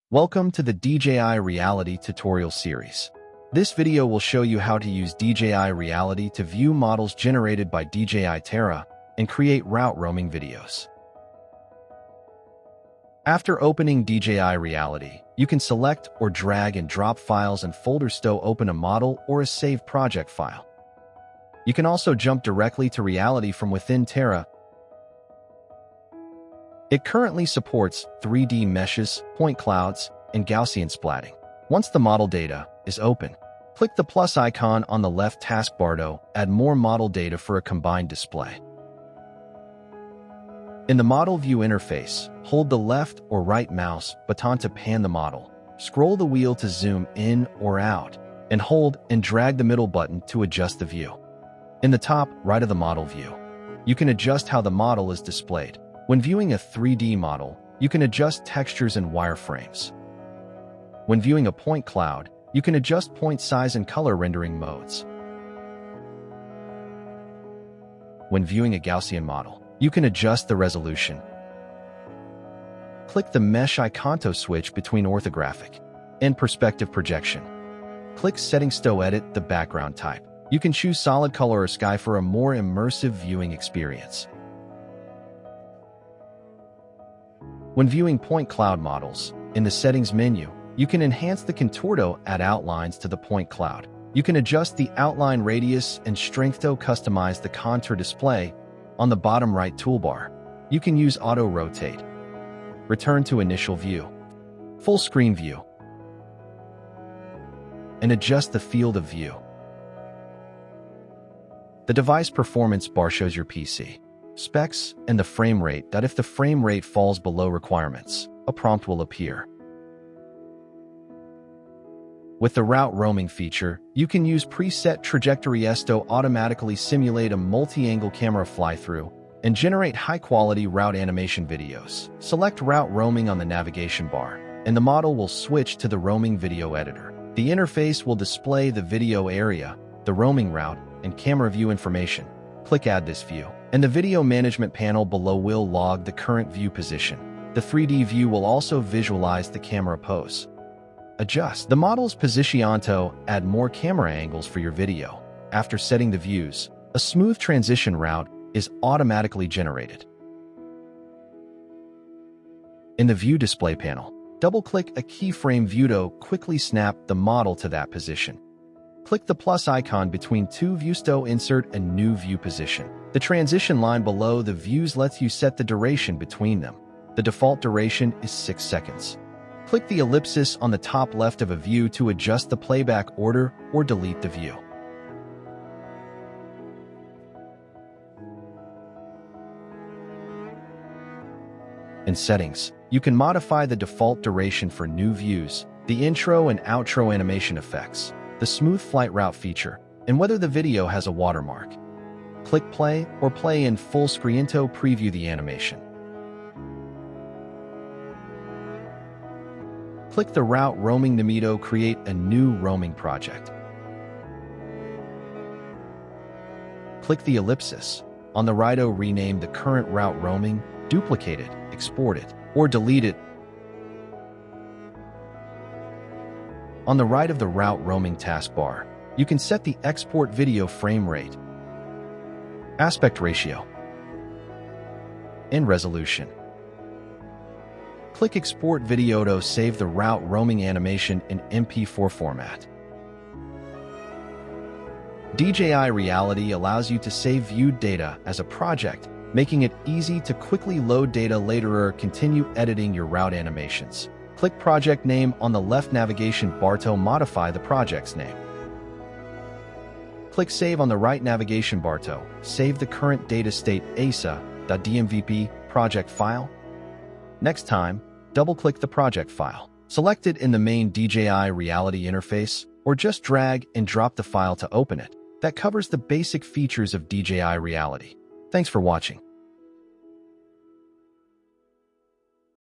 Welcome to the DJI Reality tutorial series. This video will show you how to use DJI Reality to view models generated by DJI Terra and create route roaming videos. After opening DJI Reality, you can select or drag and drop files and folders to open a model or a saved project file. You can also jump directly to Reality from within Terra. It currently supports 3D meshes, point clouds, and Gaussian splatting. Once the model data is open, click the plus icon on the left taskbar to add more model data for a combined display. In the Model View interface, hold the left or right mouse button to pan the model, scroll the wheel to zoom in or out, and hold and drag the middle button to adjust the view. In the top right of the model view, you can adjust how the model is displayed. When viewing a 3D model, you can adjust textures and wireframes. When viewing a point cloud, you can adjust point size and color rendering modes. When viewing a Gaussian model, you can adjust the resolution. Click the mesh icon to switch between orthographic and perspective projection. Click Settings to edit the background type. You can choose solid color or sky for a more immersive viewing experience. When viewing point cloud models, in the Settings menu, you can enhance the contour to add outlines to the point cloud. You can adjust the outline radius and strength to customize the contour display. On the bottom right toolbar, you can use Auto Rotate, Return to Initial View, Full Screen View, and adjust the field of view. The device performance bar shows your PC specs and the frame rate. That if the frame rate falls below requirements, a prompt will appear. With the route roaming feature, you can use preset trajectories to automatically simulate a multi-angle camera fly-through and generate high-quality route animation videos. Select route roaming on the navigation bar, and the model will switch to the roaming video editor. The interface will display the video area, the roaming route, and camera view information. Click Add this view, and the video management panel below will log the current view position. The 3D view will also visualize the camera pose. Adjust the model's position to add more camera angles for your video. After setting the views, a smooth transition route is automatically generated. In the View Display panel, double-click a keyframe view to quickly snap the model to that position. Click the plus icon between two views to insert a new view position. The transition line below the views lets you set the duration between them. The default duration is 6 seconds. Click the ellipsis on the top left of a view to adjust the playback order or delete the view. In Settings, you can modify the default duration for new views, the intro and outro animation effects, the smooth flight route feature, and whether the video has a watermark. Click play or play in full screen to preview the animation. Click the route roaming menu to create a new roaming project. Click the ellipsis on the right to rename the current route roaming, duplicate it, export it, or delete it. On the right of the route roaming taskbar, you can set the export video frame rate, aspect ratio, and resolution. Click Export Video to save the route roaming animation in MP4 format. DJI Reality allows you to save viewed data as a project, making it easy to quickly load data later or continue editing your route animations. Click Project Name on the left navigation bar to modify the project's name. Click Save on the right navigation bar to save the current data state asa.dmvp project file. Next time, double-click the project file. Select it in the main DJI Reality interface, or just drag and drop the file to open it. That covers the basic features of DJI Reality. Thanks for watching.